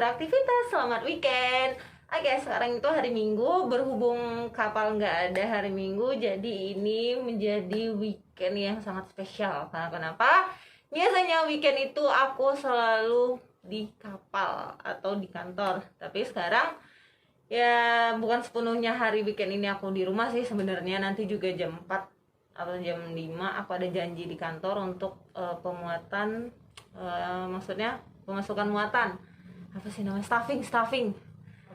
beraktivitas, selamat weekend. Oke, sekarang itu hari Minggu, berhubung kapal nggak ada hari Minggu, jadi ini menjadi weekend yang sangat spesial. Karena kenapa? Biasanya weekend itu aku selalu di kapal atau di kantor. Tapi sekarang ya bukan sepenuhnya hari weekend ini aku di rumah sih sebenarnya. Nanti juga jam 4 atau jam 5 aku ada janji di kantor untuk pemuatan, maksudnya pemasukan muatan, apa sih namanya, staffing,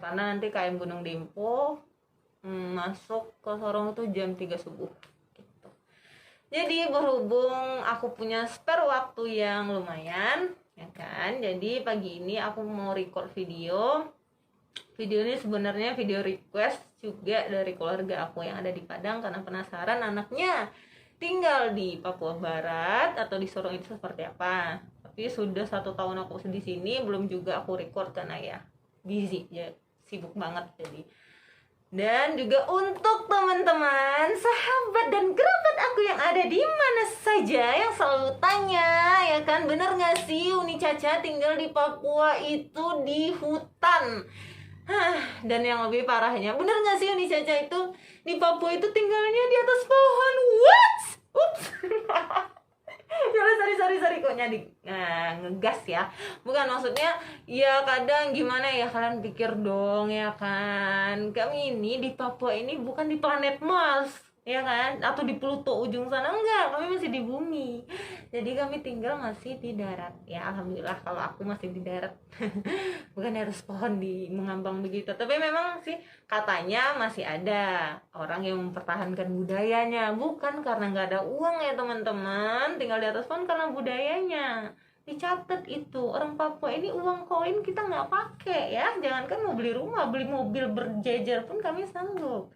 karena nanti KM Gunung Dempo masuk ke Sorong itu jam 3 subuh gitu. Jadi berhubung aku punya spare waktu yang lumayan ya kan, jadi pagi ini aku mau record video ini sebenarnya video request juga dari keluarga aku yang ada di Padang, karena penasaran anaknya tinggal di Papua Barat atau di Sorong itu seperti apa. Tapi sudah 1 tahun aku di sini, belum juga aku record karena ya busy ya, sibuk banget. Jadi dan juga untuk teman-teman, sahabat dan kerabat aku yang ada di mana saja yang selalu tanya ya kan, bener nggak sih Uni Caca tinggal di Papua itu di hutan? Dan yang lebih parahnya, bener nggak sih Uni Caca itu di Papua itu tinggalnya di atas pohon? What? Ups. sorry kok nyadi ngegas ya, bukan maksudnya ya, kadang gimana ya, kalian pikir dong ya kan, kami ini di Papua ini bukan di planet Mars ya kan, atau di Pluto ujung sana, enggak, kami masih di bumi. Jadi kami tinggal masih di darat ya, alhamdulillah kalau aku masih di darat. Bukan di atas pohon di mengambang begitu. Tapi memang sih katanya masih ada orang yang mempertahankan budayanya, bukan karena nggak ada uang ya teman-teman, tinggal di atas pohon karena budayanya. Dicatat itu, orang Papua ini uang koin kita nggak pakai ya, jangankan mau beli rumah, beli mobil berjejer pun kami sanggup.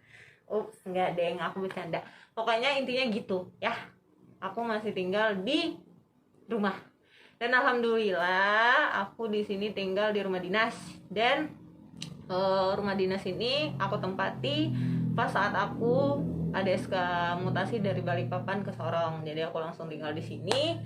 Ups, nggak deng, aku bercanda. Pokoknya intinya gitu ya, aku masih tinggal di rumah. Dan alhamdulillah aku di sini tinggal di rumah dinas. Dan rumah dinas ini aku tempati pas saat aku ada SK mutasi dari Balikpapan ke Sorong. Jadi aku langsung tinggal di sini.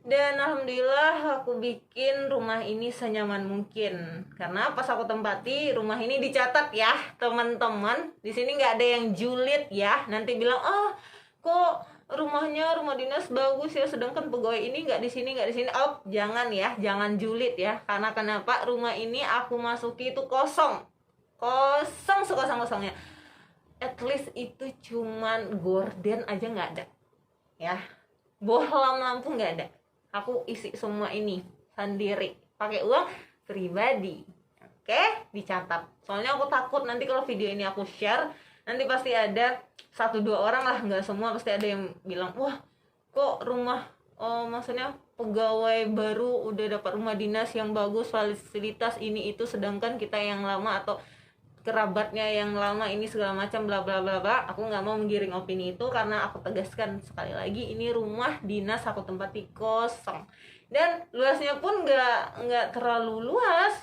Dan alhamdulillah aku bikin rumah ini senyaman mungkin, karena pas aku tempati rumah ini dicatat ya teman-teman, di sini nggak ada yang julid ya, nanti bilang kok rumahnya rumah dinas bagus ya, sedangkan pegawai ini nggak di sini. Oh jangan ya, jangan julid ya, karena kenapa, rumah ini aku masuki itu kosong sekosong-kosongnya. At least itu cuman gorden aja nggak ada ya, bohlam lampu nggak ada. Aku isi semua ini sendiri pakai uang pribadi. Oke, dicatat. Soalnya aku takut nanti kalau video ini aku share, nanti pasti ada 1-2 orang lah, nggak semua, pasti ada yang bilang, wah kok rumah, maksudnya pegawai baru udah dapat rumah dinas yang bagus, fasilitas ini itu, sedangkan kita yang lama atau kerabatnya yang lama ini segala macam bla bla bla bla. Aku nggak mau menggiring opini itu, karena aku tegaskan sekali lagi, ini rumah dinas aku tempati kosong, dan luasnya pun nggak terlalu luas,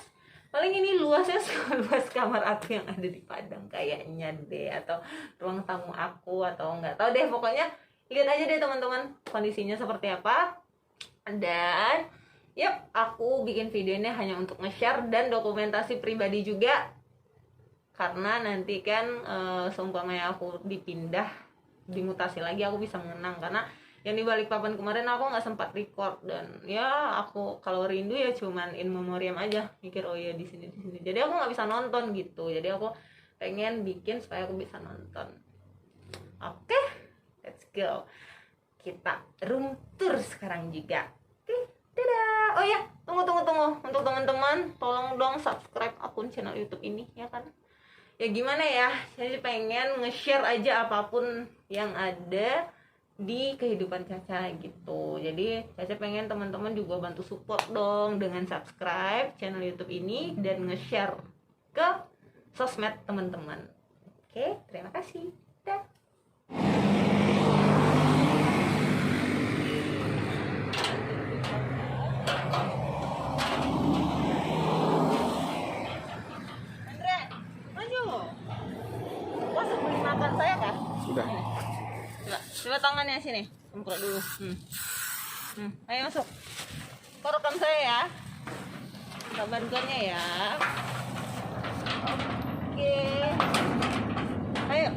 paling ini luasnya luas kamar aku yang ada di Padang kayaknya deh, atau ruang tamu aku, atau nggak tahu deh. Pokoknya lihat aja deh teman-teman kondisinya seperti apa. Dan yap, aku bikin video ini hanya untuk nge-share dan dokumentasi pribadi juga, karena nanti kan seumpamanya aku dipindah, dimutasi lagi, aku bisa mengenang. Karena yang di Balikpapan kemarin aku nggak sempat record, dan ya aku kalau rindu ya cuman in memoriam aja, mikir oh ya di sini, jadi aku nggak bisa nonton gitu. Jadi aku pengen bikin supaya aku bisa nonton. Oke, let's go, kita room tour sekarang juga. Oke, dadah. Oh ya, tunggu untuk teman-teman, tolong dong subscribe akun channel YouTube ini ya kan. Ya gimana ya, saya pengen nge-share aja apapun yang ada di kehidupan Caca gitu. Jadi Caca pengen teman-teman juga bantu support dong dengan subscribe channel YouTube ini dan nge-share ke sosmed teman-teman. Oke, terima kasih. Dah. Sudah. Coba tangannya sini, semprot dulu. Ayo masuk. Korokan saya ya. minta bantuannya ya. Oke, ayo.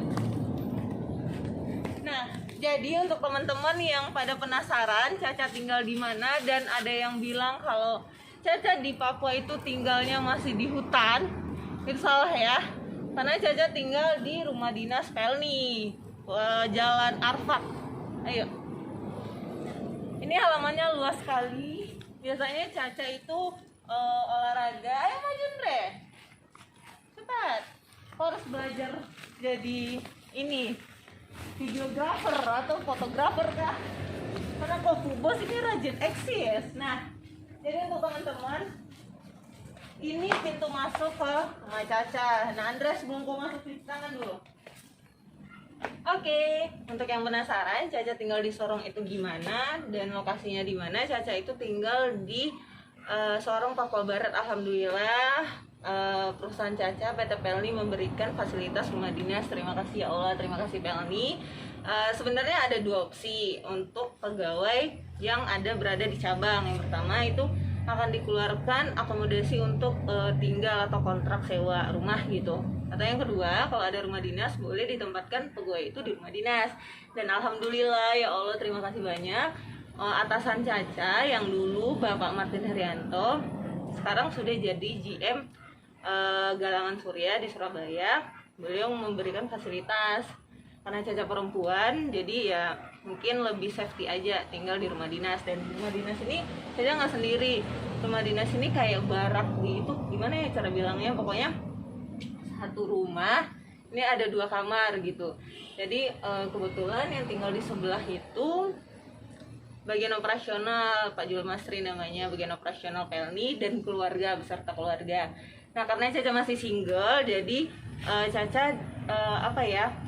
Nah, jadi untuk teman-teman yang pada penasaran Caca tinggal di mana, dan ada yang bilang kalau Caca di Papua itu tinggalnya masih di hutan, itu salah ya. Karena Caca tinggal di rumah dinas Pelni, Jalan Arfak. Ayo. Ini halamannya luas sekali. Biasanya Caca itu olahraga. Ayo maju Andre. Cepat. Kau harus belajar jadi ini videografer atau fotografer kah? Karena kok bos ini rajin eksis. Nah, jadi untuk teman-teman, ini pintu masuk ke rumah Caca. Nah, Andre sebelum kau masuk cuci tangan dulu. Oke, untuk yang penasaran Caca tinggal di Sorong itu gimana dan lokasinya di mana? Caca itu tinggal di Sorong, Papua Barat. Alhamdulillah, perusahaan Caca PT Pelni memberikan fasilitas rumah dinas. Terima kasih ya Allah, terima kasih Pelni. Sebenarnya ada dua opsi untuk pegawai yang ada berada di cabang. Yang pertama itu akan dikeluarkan akomodasi untuk tinggal atau kontrak sewa rumah gitu. Atau yang kedua, kalau ada rumah dinas boleh ditempatkan pegawai itu di rumah dinas. Dan alhamdulillah ya Allah, terima kasih banyak, atasan Caca yang dulu Bapak Martin Herianto sekarang sudah jadi GM Galangan Surya di Surabaya. Beliau memberikan fasilitas karena Caca perempuan, jadi ya mungkin lebih safety aja tinggal di rumah dinas. Dan di rumah dinas ini Caca nggak sendiri. Rumah dinas ini kayak barak gitu, gimana ya cara bilangnya, pokoknya satu rumah ini ada 2 kamar gitu. Jadi kebetulan yang tinggal di sebelah itu bagian operasional, Pak Jul Masri namanya, bagian operasional Pelni dan keluarga beserta keluarga. Nah, karena Caca masih single, jadi Caca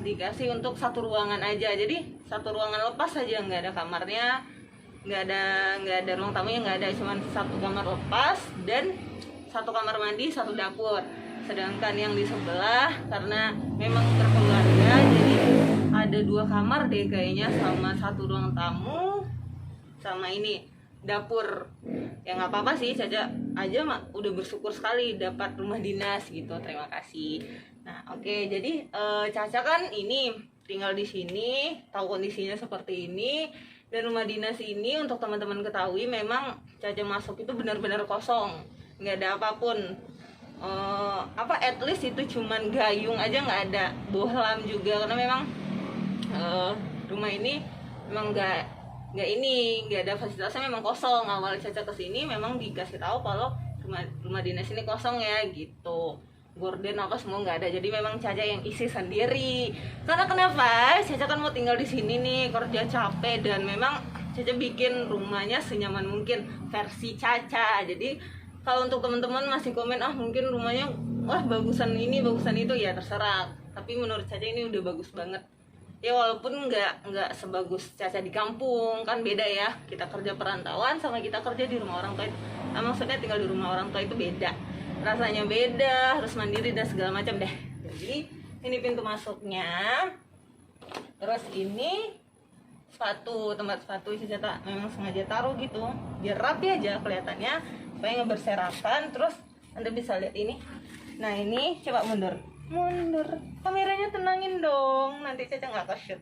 dikasih untuk satu ruangan aja. Jadi satu ruangan lepas aja, nggak ada kamarnya, nggak ada ruang tamunya, nggak ada, cuma satu kamar lepas dan satu kamar mandi, satu dapur. Sedangkan yang di sebelah karena memang berkeluarga, jadi ada 2 kamar deh kayaknya, sama satu ruang tamu, sama ini dapur. Ya nggak apa-apa sih, Caca aja udah bersyukur sekali dapat rumah dinas gitu. Terima kasih. Nah, oke, jadi Caca kan ini tinggal di sini, tahu kondisinya seperti ini. Dan rumah dinas ini untuk teman-teman ketahui, memang Caca masuk itu benar-benar kosong, nggak ada apapun. At least itu cuman gayung aja, nggak ada bohlam juga, karena memang rumah ini memang nggak ada fasilitasnya, memang kosong. Awal Caca kesini memang dikasih tahu kalau rumah dinas ini kosong ya gitu, gorden apa semua nggak ada. Jadi memang Caca yang isi sendiri. Karena kenapa? Caca kan mau tinggal di sini nih, kerja capek, dan memang Caca bikin rumahnya senyaman mungkin versi Caca. Jadi kalau untuk teman-teman masih komen mungkin rumahnya bagusan ini bagusan itu, ya terserah. Tapi menurut Caca ini udah bagus banget. Ya walaupun nggak sebagus Caca di kampung, kan beda ya. Kita kerja perantauan sama kita kerja di rumah orang tua itu. Nah, maksudnya tinggal di rumah orang tua itu beda. Rasanya beda, harus mandiri dan segala macam deh. Jadi ini pintu masuknya. Terus ini tempat sepatu Caca memang sengaja taruh gitu biar rapi aja kelihatannya, supaya nggak berserakan. Terus Anda bisa lihat ini. Nah, ini coba mundur kameranya, tenangin dong, nanti Caca nggak ke-shoot.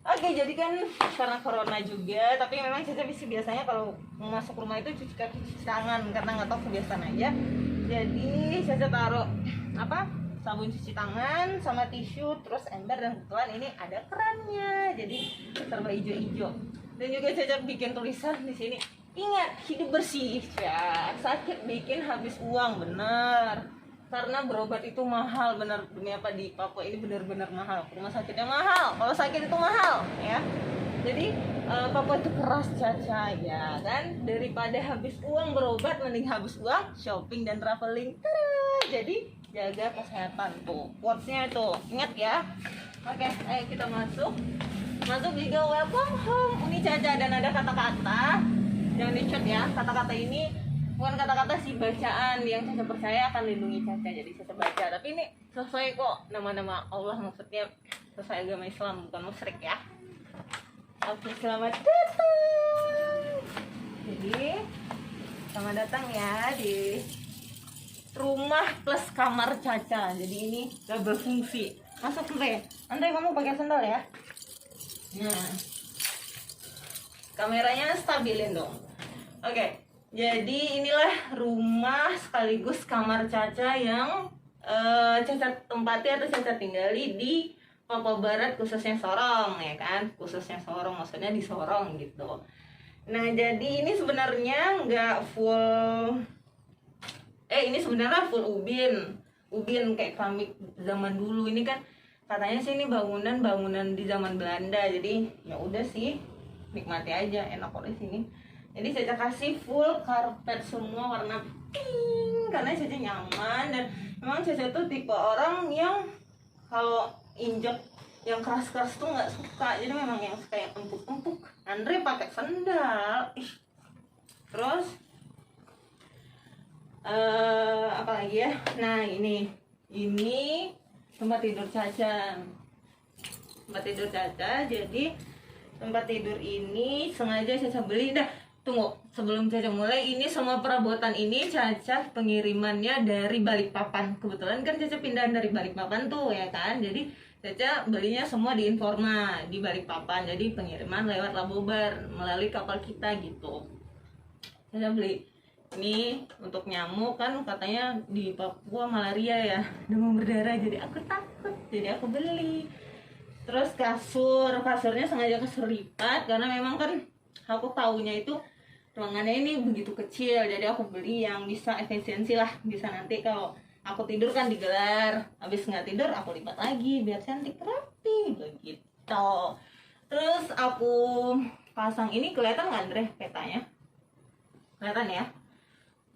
Oke, jadi kan karena corona juga, tapi memang Caca biasanya kalau mau masuk rumah itu cuci kaki, cuci tangan, karena nggak tahu kebiasaan aja. Jadi Caca taruh sabun cuci tangan sama tisu, terus ember, dan kebetulan ini ada kerannya, jadi serba hijau-hijau. Dan juga Caca bikin tulisan di sini, ingat hidup bersih ya, sakit bikin habis uang, bener. Karena berobat itu mahal, bener. Demi apa, di Papua ini benar-benar mahal, rumah sakitnya mahal, kalau sakit itu mahal ya. Jadi Papua itu keras Caca ya kan, daripada habis uang berobat, mending habis uang shopping dan traveling. Jadi jaga kesehatan tuh, quotes-nya itu ingat ya. Oke, ayo kita masuk juga. Welcome home Uni Caca. Dan ada kata-kata, jangan dicet ya, kata-kata ini bukan kata-kata sih, bacaan yang Caca percaya akan lindungi Caca. Jadi Caca baca, tapi ini sesuai kok, nama-nama Allah, maksudnya sesuai agama Islam, bukan musyrik ya. Oke, selamat datang. Jadi selamat datang ya di rumah plus kamar Caca. Jadi ini double fungsi. Masuk Andre. Andre kamu pakai sendal ya. Nah, kameranya stabilin dong. Oke. Jadi inilah rumah sekaligus kamar Caca yang Caca tempati atau Caca tinggali di Papua Barat, khususnya Sorong ya kan, khususnya Sorong, maksudnya di Sorong gitu. Nah jadi ini sebenarnya nggak full, ini sebenarnya full ubin kayak keramik zaman dulu. Ini kan katanya sih ini bangunan di zaman Belanda, jadi ya udah sih nikmati aja, enak kok di sini. Jadi Caca kasih full karpet semua warna pink karena Caca nyaman, dan memang Caca tuh tipe orang yang kalau injek yang keras-keras tuh nggak suka, jadi memang yang suka yang empuk-empuk. Andre pakai sendal. Terus apa lagi ya? Nah ini tempat tidur Caca. Jadi tempat tidur ini sengaja Caca beli. Tunggu, sebelum Caca mulai, ini semua perabotan ini Caca pengirimannya dari Balikpapan. Kebetulan kan Caca pindahan dari Balikpapan tuh ya kan. Jadi Caca belinya semua di Informa di Balikpapan. Jadi pengiriman lewat Labobar melalui kapal kita gitu. Caca beli. Ini untuk nyamuk kan katanya di Papua malaria ya, demam berdarah. Jadi aku takut. Jadi aku beli. Terus kasurnya sengaja kasur lipat karena memang kan aku taunya itu ruangannya ini begitu kecil, jadi aku beli yang bisa efisiensi lah, bisa nanti kalau aku tidur kan digelar, habis nggak tidur aku lipat lagi biar cantik rapi begitu. Terus aku pasang ini, kelihatan nggak Andre petanya? Kelihatan ya?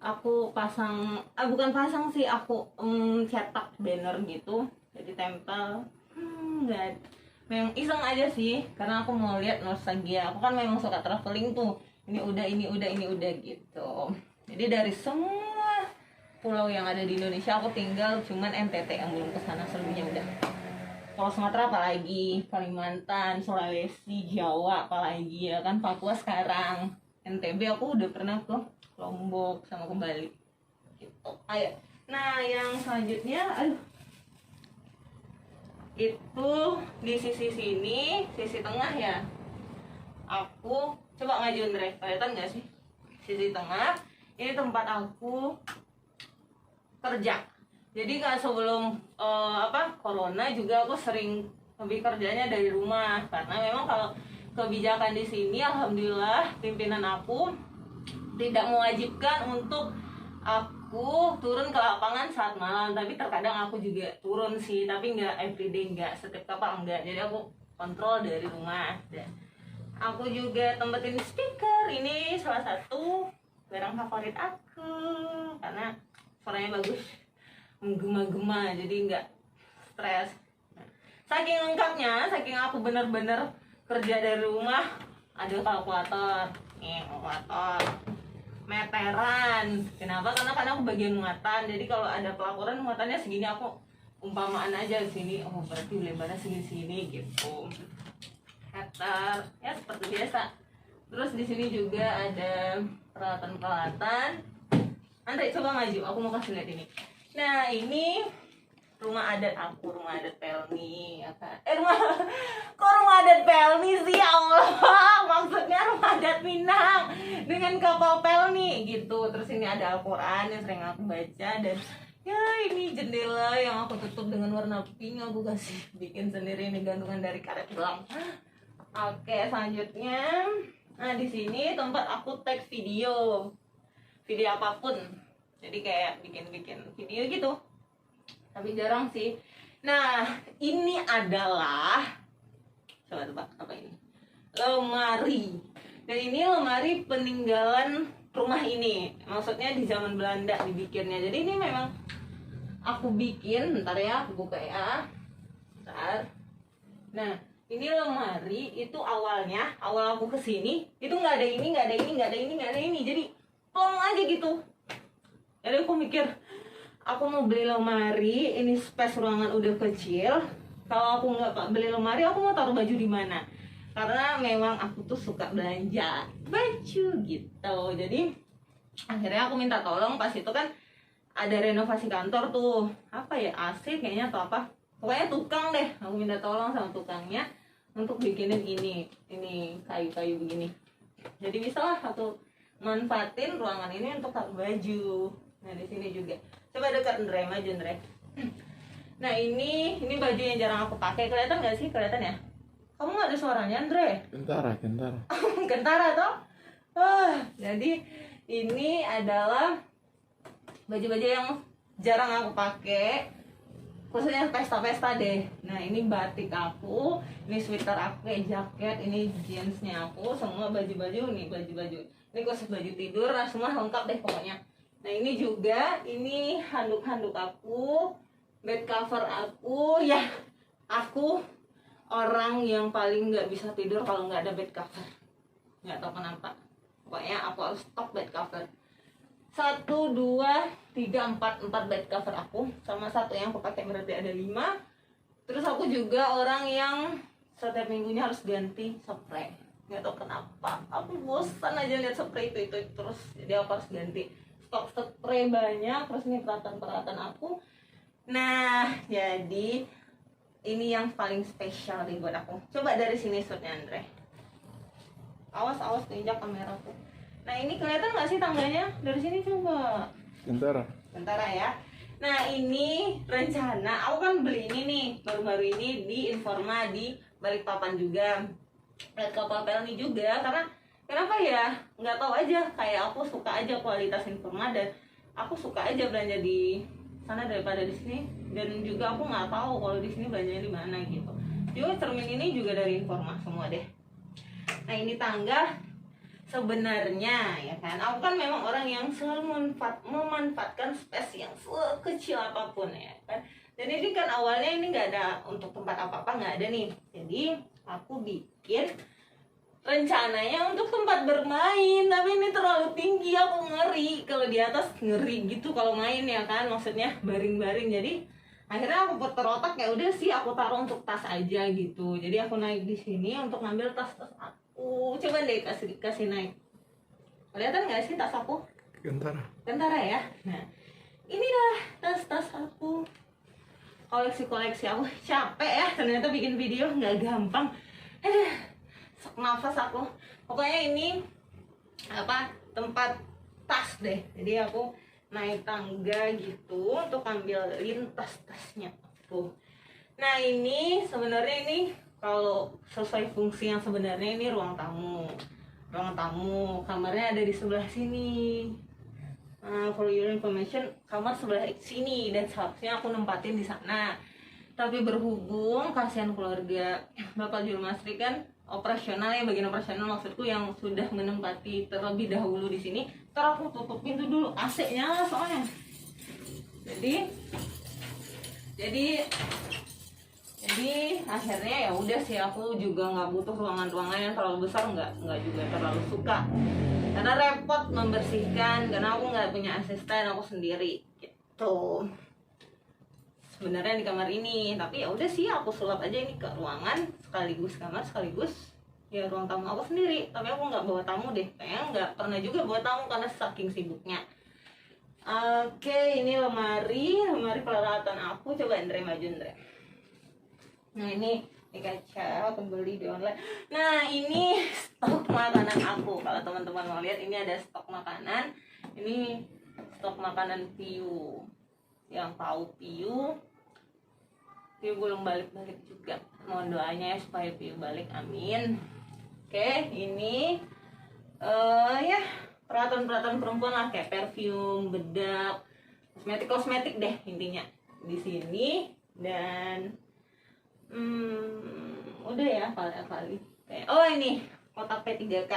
Aku pasang, bukan pasang sih, aku cetak banner gitu, jadi tempel. Nggak, memang iseng aja sih, karena aku mau lihat nostalgia. Aku kan memang suka traveling tuh. Ini udah gitu. Jadi dari semua pulau yang ada di Indonesia aku tinggal cuman NTT yang belum kesana, selebihnya udah. Kalau Sumatera apalagi, Kalimantan, Sulawesi, Jawa apalagi ya kan, Papua sekarang. NTB aku udah pernah ke Lombok sama ke Bali gitu. Ayo. Nah, yang selanjutnya itu di sisi sini, sisi tengah ya. Aku coba ngajuin Andre, kelihatan nggak sih? Sisi tengah, ini tempat aku kerja. Jadi kan sebelum corona juga aku sering lebih kerjanya dari rumah, karena memang kalau kebijakan di sini alhamdulillah pimpinan aku tidak mewajibkan untuk aku turun ke lapangan saat malam, tapi terkadang aku juga turun sih, tapi nggak everyday, nggak setiap kapal, nggak. Jadi aku kontrol dari rumah. Dan aku juga tempetin speaker, ini salah satu barang favorit aku karena suaranya bagus, menggema-gema, jadi nggak stres. Saking lengkapnya, saking aku bener-bener kerja dari rumah, ada kalkulator, meteran. Kenapa? Karena aku bagian muatan. Jadi kalau ada pelaporan muatannya segini, aku umpamaan aja sini. Oh berarti lebarnya segini gitu. Meter ya seperti biasa. Terus di sini juga ada peralatan-peralatan. Andre coba maju, aku mau kasih lihat ini. Nah ini rumah adat aku, rumah adat Pelni ya kan? Rumah adat Pelni sih ya Allah. Maksudnya rumah adat Minang dengan kapal Pelni gitu. Terus ini ada Al-Quran yang sering aku baca, dan ya ini jendela yang aku tutup dengan warna pink, aku kasih bikin sendiri, ini gantungan dari karet gelang. Oke, selanjutnya, nah di sini tempat aku tag video apapun. Jadi kayak bikin video gitu. Tapi jarang sih. Nah, ini adalah, coba tebak apa ini? Lemari. Dan ini lemari peninggalan rumah ini. Maksudnya di zaman Belanda dibikinnya. Jadi ini memang aku bikin, bentar ya, aku buka ya. Bentar. Nah, ini lemari itu awal aku kesini itu nggak ada ini. Jadi plong aja gitu. Jadi aku mikir, aku mau beli lemari, ini space ruangan udah kecil. Kalau aku nggak beli lemari, aku mau taruh baju di mana? Karena memang aku tuh suka belanja baju gitu. Jadi akhirnya aku minta tolong, pas itu kan ada renovasi kantor tuh, apa ya, AC kayaknya atau apa, pokoknya tukang deh, aku minta tolong sama tukangnya untuk bikinin ini kayu-kayu begini. Jadi bisa lah aku manfaatin ruangan ini untuk taruh baju. Nah di sini juga, coba dekat Andre, maju Andre. Nah ini baju yang jarang aku pakai, kelihatan nggak sih? Kelihatan ya? Kamu nggak ada suaranya Andre? Kentara. Kentara toh? Jadi ini adalah baju-baju yang jarang aku pakai, khususnya pesta-pesta deh. Nah ini batik aku, ini sweater aku, jaket, ini jeansnya aku, semua baju-baju nih, baju-baju. Ini khusus baju tidur, nah semua lengkap deh pokoknya. Nah ini juga, ini handuk-handuk aku, bed cover aku, ya aku orang yang paling nggak bisa tidur kalau nggak ada bed cover. Nggak tahu kenapa, pokoknya aku harus stok bed cover. 1, 2, 3, 4 bed cover aku, sama satu yang aku pakai berarti ada 5. Terus aku juga orang yang setiap minggunya harus ganti spray. Nggak tahu kenapa, aku bosan aja lihat spray itu terus, jadi aku harus ganti. Stok spray banyak, terus ini peralatan aku. Nah jadi ini yang paling spesial nih buat aku. Coba dari sini shotnya Andre, awas keinjak kameraku. Nah ini kelihatan nggak sih tangganya dari sini? Coba. Kentara ya. Nah ini rencana aku kan beli ini nih baru-baru ini di Informa di Balikpapan juga, lihat kapal pelni juga, karena kenapa ya, nggak tahu aja, kayak aku suka aja kualitas Informa dan aku suka aja belanja di sana daripada di sini, dan juga aku nggak tahu kalau di sini belanjanya di mana gitu. Juga cermin ini juga dari Informa semua deh. Nah ini tangga sebenarnya ya kan, aku kan memang orang yang selalu memanfaatkan space yang sekecil apapun ya kan. Dan ini kan awalnya ini nggak ada untuk tempat apa-apa, nggak ada nih. Jadi aku bikin rencananya untuk tempat bermain, tapi ini terlalu tinggi, aku ngeri kalau di atas, ngeri gitu kalau main ya kan, maksudnya baring-baring. Jadi akhirnya aku putar otak, ya udah sih aku taruh untuk tas aja gitu. Jadi aku naik di sini untuk ngambil tas-tas aku. Coba deh kasih naik, kelihatan nggak sih tas aku? Kentara ya. Nah inilah tas-tas aku, koleksi aku. Capek ya ternyata bikin video, nggak gampang. Sok nafas aku. Pokoknya ini apa, tempat tas deh. Jadi aku naik tangga gitu untuk ambilin tas-tasnya aku. Nah ini sebenarnya ini kalau sesuai fungsi yang sebenarnya ini ruang tamu. Kamarnya ada di sebelah sini. For your information, kamar sebelah sini dan seharusnya aku nempatin di sana. Tapi berhubung kasihan keluarga Bapak Juru Masri kan operasional ya, bagian operasional maksudku, yang sudah menempati terlebih dahulu di sini. Ntar aku tutup pintu dulu, AC-nya lah soalnya. Jadi akhirnya ya udah sih, aku juga nggak butuh ruangan yang terlalu besar, nggak juga terlalu suka, karena repot membersihkan, karena aku nggak punya asisten, aku sendiri gitu sebenarnya di kamar ini. Tapi ya udah sih, aku sulap aja ini ke ruangan sekaligus kamar sekaligus ya ruang tamu aku sendiri. Tapi aku nggak bawa tamu deh, kayaknya nggak pernah juga bawa tamu karena saking sibuknya. Oke, ini lemari peralatan aku. Coba Andre maju Andre. Nah ini kaca aku beli di online. Nah ini stok makanan aku. Kalau teman-teman mau lihat, ini ada stok makanan. Ini stok makanan Piu. Yang tahu Piu belum balik juga. Mohon doanya ya supaya Piu balik, amin. Oke, ini ya peralatan perempuan lah, kayak perfume, bedak, kosmetik deh intinya di sini. Dan udah ya kali. Oh ini kotak P3K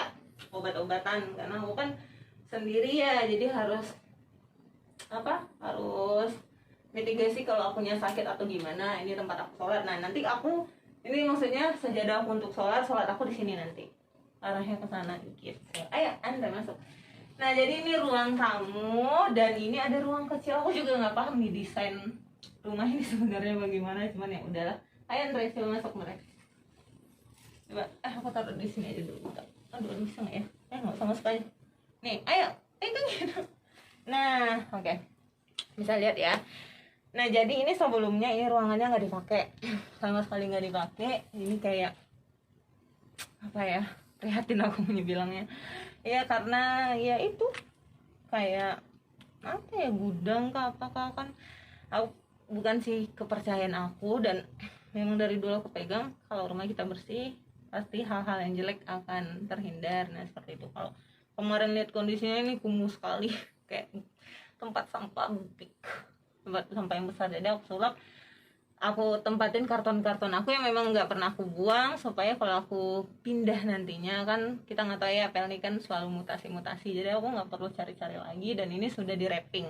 obat-obatan, karena aku kan sendiri ya, jadi harus mitigasi kalau akunya sakit atau gimana. Ini tempat aku sholat. Nah nanti aku ini maksudnya sejadah aku untuk sholat aku di sini nanti, arahnya ke sana dikit. Ayo Anda masuk. Nah jadi ini ruang tamu, dan ini ada ruang kecil. Aku juga nggak paham nih desain rumah ini sebenarnya bagaimana, cuman ya udahlah. Ayo Andre, coba masuk mereka. Coba, aku taruh di sini aja dulu. Aduh, bisa nggak ya? Nggak usah masuk aja. Nih, ayo, itu gitu. Nah, oke. bisa lihat ya. Nah jadi ini sebelumnya ini ruangannya nggak dipakai sama sekali nggak dipakai. Ini kayak apa ya, prihatin aku bilangnya ya, karena ya itu kayak apa ya, gudang kah apakah, kan aku bukan sih kepercayaan aku, dan memang dari dulu aku pegang kalau rumah kita bersih pasti hal-hal yang jelek akan terhindar. Nah seperti itu. Kalau kemarin lihat kondisinya ini kumuh sekali kayak tempat sampah big, tempat sampah yang besar. Jadi aku sulap, aku tempatin karton-karton aku yang memang nggak pernah aku buang, supaya kalau aku pindah nantinya, kan kita nggak tahu ya, apel ini kan selalu mutasi-mutasi, jadi aku nggak perlu cari-cari lagi. Dan ini sudah di wrapping,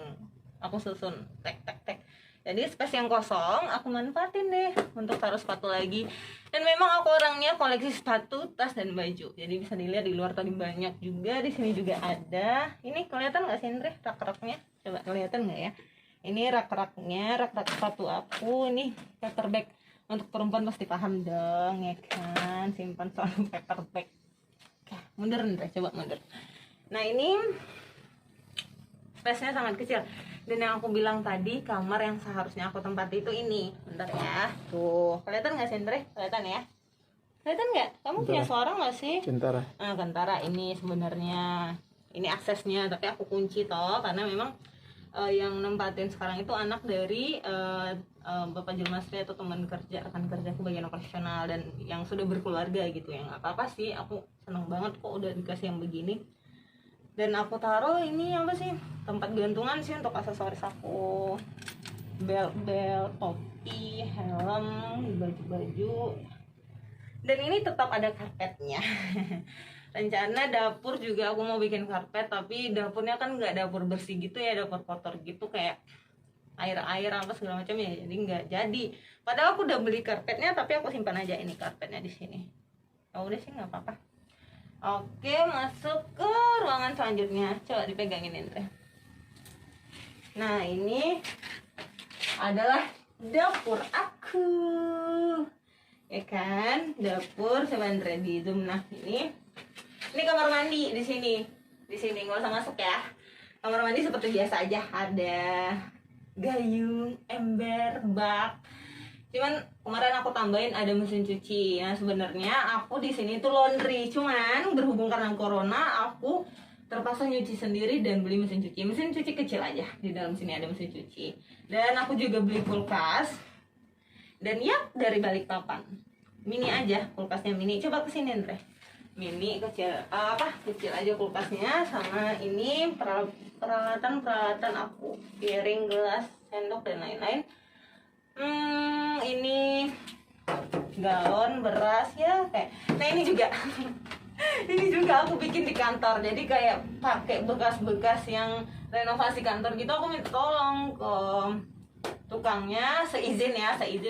aku susun tek tek tek. Jadi space yang kosong aku manfaatin deh untuk taruh sepatu lagi. Dan memang aku orangnya koleksi sepatu, tas, dan baju. Jadi bisa dilihat di luar tadi banyak juga, di sini juga ada. Ini kelihatan nggak sih Andre rak-raknya? Coba kelihatan nggak ya? Ini rak-raknya, rak-rak sepatu aku. Ini paper bag, untuk perempuan pasti paham dong ya kan, simpan selalu paper bag. Oke, mundur Andre, coba mundur. Nah ini space-nya sangat kecil. Dan yang aku bilang tadi, kamar yang seharusnya aku tempati itu ini. Bentar ya. Tuh, kelihatan nggak sih Andre? Kelihatan ya? Kelihatan nggak? Kamu punya suara nggak sih? Kentara. Kentara ini sebenarnya. Ini aksesnya, tapi aku kunci toh, karena memang yang nempatin sekarang itu anak dari Bapak Julmasri atau teman kerja, rekan kerjaku bagian operasional, dan yang sudah berkeluarga gitu. Yang apa-apa sih, aku seneng banget kok udah dikasih yang begini. Dan aku taruh ini apa sih, tempat gantungan sih untuk aksesoris aku, bel-bel, topi, helm, baju-baju. Dan ini tetap ada karpetnya. Rencana dapur juga aku mau bikin karpet, tapi dapurnya kan nggak dapur bersih gitu ya, dapur kotor gitu, kayak air-air apa segala macam ya, jadi nggak jadi. Padahal aku udah beli karpetnya, tapi aku simpan aja ini karpetnya di sini. Oh udah sih nggak apa-apa. Oke, masuk ke ruangan selanjutnya. Coba dipegangin Indra. Nah ini adalah dapur aku, ya kan? Dapur, coba Indra di zoom. Nah ini kamar mandi di sini. Di sini nggak usah masuk ya. Kamar mandi seperti biasa aja, ada gayung, ember, bak. Cuman kemarin aku tambahin ada mesin cuci. Nah sebenarnya aku di sini tuh laundry, cuman berhubung karena corona aku terpaksa nyuci sendiri dan beli mesin cuci. Mesin cuci kecil aja, di dalam sini ada mesin cuci. Dan aku juga beli kulkas. Dan ya dari Balikpapan, mini aja, kulkasnya mini. Coba kesini Andre, mini kecil, kecil aja kulkasnya. Sama ini peralatan aku, piring, gelas, sendok, dan lain-lain. Ini galon beras ya kayak. Nah ini juga ini juga aku bikin di kantor, jadi kayak pakai bekas-bekas yang renovasi kantor gitu. Aku minta tolong ke tukangnya, seizin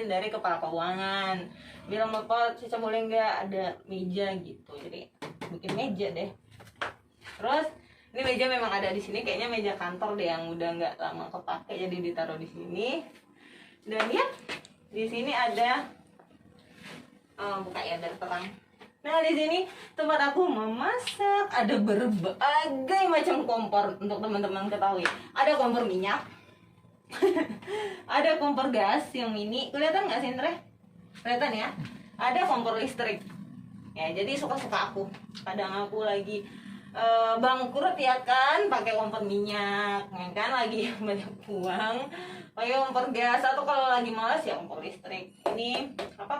dari kepala keuangan, bilang Bapak Cica boleh nggak ada meja gitu, jadi bikin meja deh. Terus ini meja memang ada di sini, kayaknya meja kantor deh yang udah nggak lama kepake, jadi ditaruh di sini. Dan ya di sini ada buka ya biar terang. Nah di sini tempat aku memasak, ada berbagai macam kompor. Untuk teman-teman ketahui, ada kompor minyak, ada kompor gas yang mini, kelihatan nggak sih Andre? Kelihatan ya? Ada kompor listrik. Ya jadi suka-suka aku. Kadang aku lagi bangkrut ya kan, pakai kompor minyak, ya kan, lagi banyak uang pakai kompor gas, atau kalau lagi malas ya kompor listrik. Ini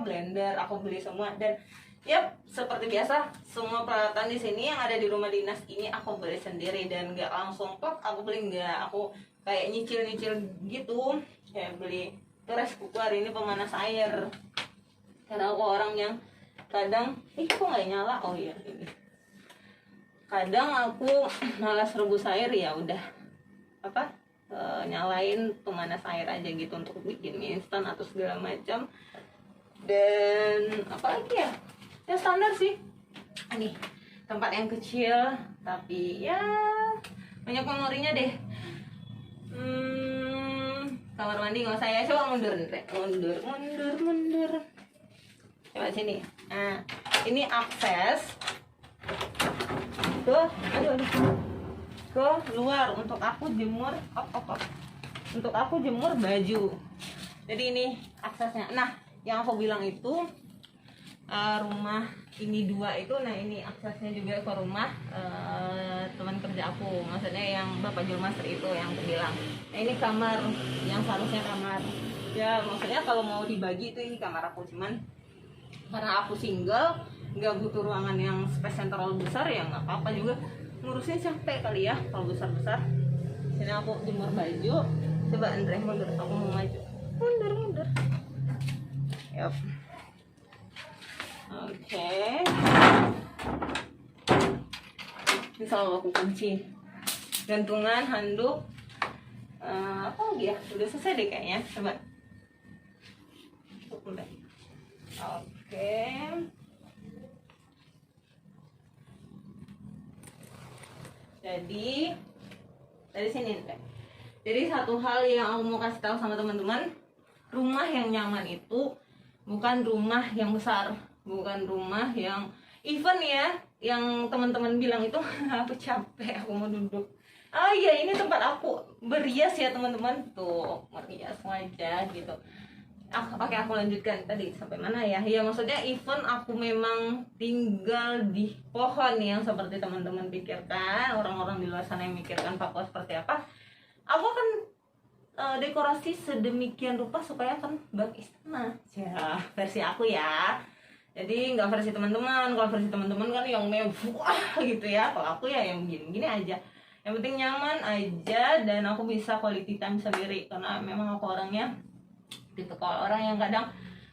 blender aku beli semua. Dan yap, seperti biasa semua peralatan di sini yang ada di rumah dinas ini aku beli sendiri, dan nggak langsung plak aku beli, nggak, aku kayak nyicil gitu. Kayak beli rice cooker ini pemanas air, karena aku orang yang kadang kok nggak nyala. Oh iya ini, kadang aku malas rebus air, ya udah nyalain pemanas air aja gitu untuk bikin mie instan atau segala macam. Dan apalagi ya standar sih. Ini tempat yang kecil tapi ya banyak memorinya deh. Kamar mandi nggak usah ya, coba mundur coba sini. Nah ini akses ke luar untuk aku jemur untuk aku jemur baju. Jadi ini aksesnya. Nah, yang aku bilang itu rumah ini 2 itu, nah ini aksesnya juga ke rumah teman kerja aku, maksudnya yang Bapak Julmaster itu yang aku bilang. Nah ini kamar yang seharusnya kamar ya, maksudnya kalau mau dibagi itu ini kamar aku, cuman karena aku single nggak butuh ruangan yang space yang terlalu besar ya nggak apa-apa juga, ngurusnya capek kali ya kalau besar-besar. Sini aku jemur baju. Coba Andre mundur, aku mau maju. Mundur. Yap. Oke. Ini selalu aku kunci. Gantungan, handuk. Apa lagi ya? Udah selesai deh kayaknya. Coba. Udah. Oke. Jadi dari sini deh. Jadi satu hal yang aku mau kasih tahu sama teman-teman, rumah yang nyaman itu bukan rumah yang besar, bukan rumah yang even ya, yang teman-teman bilang itu aku capek, aku mau duduk. Oh iya, ini tempat aku berias ya teman-teman, tuh merias wajah gitu. Oke, aku lanjutkan tadi sampai mana ya? Ya maksudnya even aku memang tinggal di pohon yang seperti teman-teman pikirkan, orang-orang di luar sana yang mikirkan Papua seperti apa, aku akan dekorasi sedemikian rupa supaya kan bak istana ya, versi aku ya. Jadi nggak versi teman-teman. Kalau versi teman-teman kan yang mewah gitu ya, kalau aku ya yang gini-gini aja, yang penting nyaman aja dan aku bisa quality time sendiri, karena memang aku orangnya tipe kalau orang yang kadang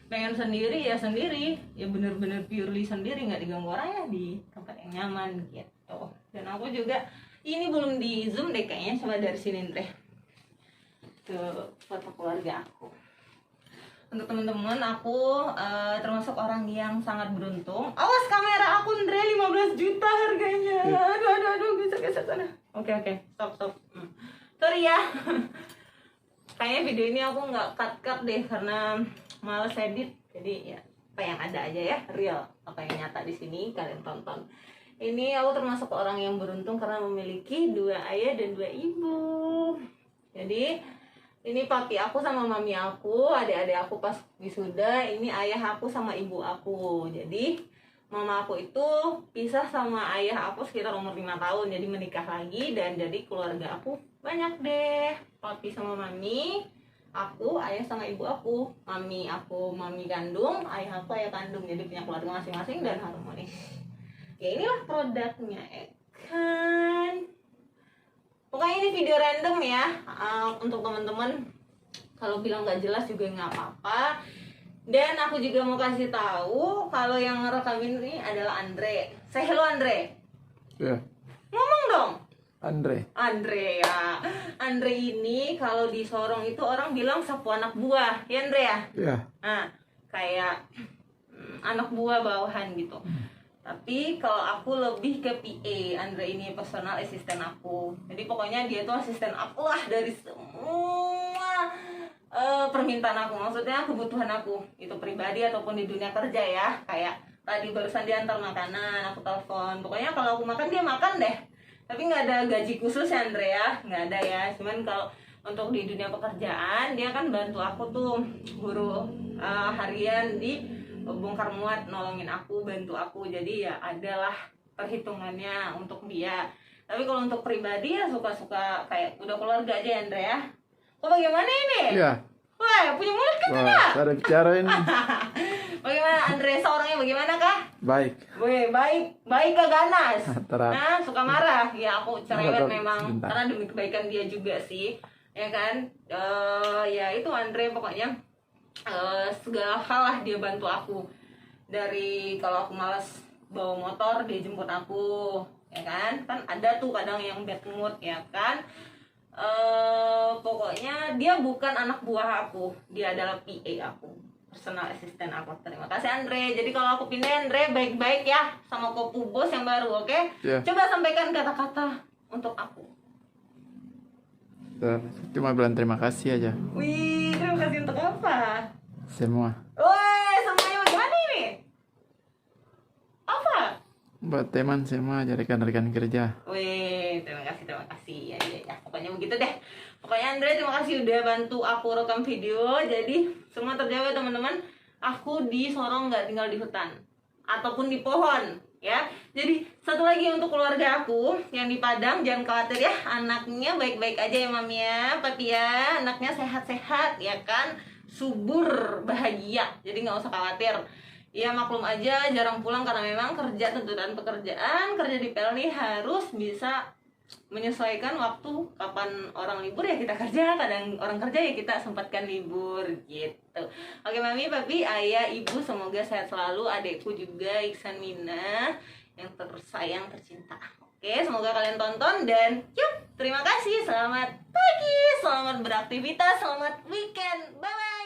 pengen sendiri ya sendiri, ya bener-bener purely sendiri, nggak diganggu orang ya di tempat yang nyaman gitu. Dan aku juga ini belum di zoom deh kayaknya, coba dari sini deh ke foto keluarga aku. Untuk teman-teman, aku termasuk orang yang sangat beruntung. Awas kamera aku Andre, 15 juta harganya. Aduh, geser sana. Oke, stop. Sorry ya. Kayaknya video ini aku nggak cut deh karena males edit. Jadi ya apa yang ada aja ya, real. Apa yang nyata di sini kalian tonton. Ini aku termasuk orang yang beruntung karena memiliki 2 ayah dan 2 ibu. Jadi ini papi aku sama mami aku, adik-adik aku pas wisuda, ini ayah aku sama ibu aku. Jadi mama aku itu pisah sama ayah aku sekitar umur 5 tahun, jadi menikah lagi dan jadi keluarga aku banyak deh. Papi sama mami, aku, ayah sama ibu aku. Mami aku mami kandung, ayah aku ayah kandung, jadi punya keluarga masing-masing dan harmonis. Ya inilah produknya kan. Pokoknya ini video random ya, untuk teman-teman. Kalau bilang nggak jelas juga nggak apa-apa. Dan aku juga mau kasih tahu kalau yang ngerekam ini adalah Andre. Say hello Andre. Ya. Ngomong dong. Andre ya. Andre ini kalau di Sorong itu orang bilang sapu anak buah, ya Andre ya. Ya. Nah, kayak anak buah bawahan gitu. Tapi kalau aku lebih ke PA, Andre ini personal assistant aku. Jadi pokoknya dia tuh asisten aku lah dari semua permintaan aku, maksudnya kebutuhan aku itu pribadi ataupun di dunia kerja ya. Kayak tadi barusan dia antar makanan, aku telepon. Pokoknya kalau aku makan dia makan deh. Tapi nggak ada gaji khusus ya Andre ya, nggak ada ya. Cuman kalau untuk di dunia pekerjaan dia kan bantu aku tuh guru harian di bongkar muat, nolongin aku, bantu aku. Jadi ya adalah perhitungannya untuk dia. Tapi kalau untuk pribadi ya suka-suka kayak udah keluarga aja ya Andre ya. Kok bagaimana ini? Iya. Wah, punya mulut kan Wah, ya? cara bicara ini. Bagaimana Andre seorangnya bagaimana kah? Baik. Baik ke ganas. Terang. Nah, suka marah. Ya aku cerewet memang Sebentar. karena demi kebaikan dia juga sih. Ya kan? Ya itu Andre pokoknya segala hal lah dia bantu aku. Dari kalau aku malas bawa motor dia jemput aku, ya kan ada tuh kadang yang bad mood ya kan. Pokoknya dia bukan anak buah aku, dia adalah PA aku, personal assistant aku. Terima kasih Andre. Jadi kalau aku pindah Andre baik-baik ya sama Kopu bos yang baru, oke? Ya. Coba sampaikan kata-kata untuk aku. Cuma bilang terima kasih aja. Wih, terima kasih untuk apa? Semua. Woi, semuanya bagaimana ini? Apa? Buat teman semua, jadi rekan-rekan kerja. Wih, terima kasih ya. Pokoknya pokoknya begitu deh. Pokoknya Andre terima kasih udah bantu aku rekam video. Jadi semua terjawab teman-teman. Aku di Sorong nggak tinggal di hutan ataupun di pohon ya. Jadi satu lagi untuk keluarga aku yang di Padang, jangan khawatir ya, anaknya baik-baik aja ya mami ya, papi ya, anaknya sehat-sehat ya kan, subur, bahagia, jadi nggak usah khawatir ya. Maklum aja jarang pulang karena memang kerja, tuntutan pekerjaan, kerja di PLN harus bisa menyesuaikan waktu, kapan orang libur ya kita kerja, kadang orang kerja ya kita sempatkan libur gitu. Oke mami, papi, ayah, ibu semoga sehat selalu, adekku juga Iksan Mina yang tersayang, tercinta. Oke, semoga kalian tonton dan yuk, terima kasih, selamat pagi, selamat beraktivitas, selamat weekend, bye bye.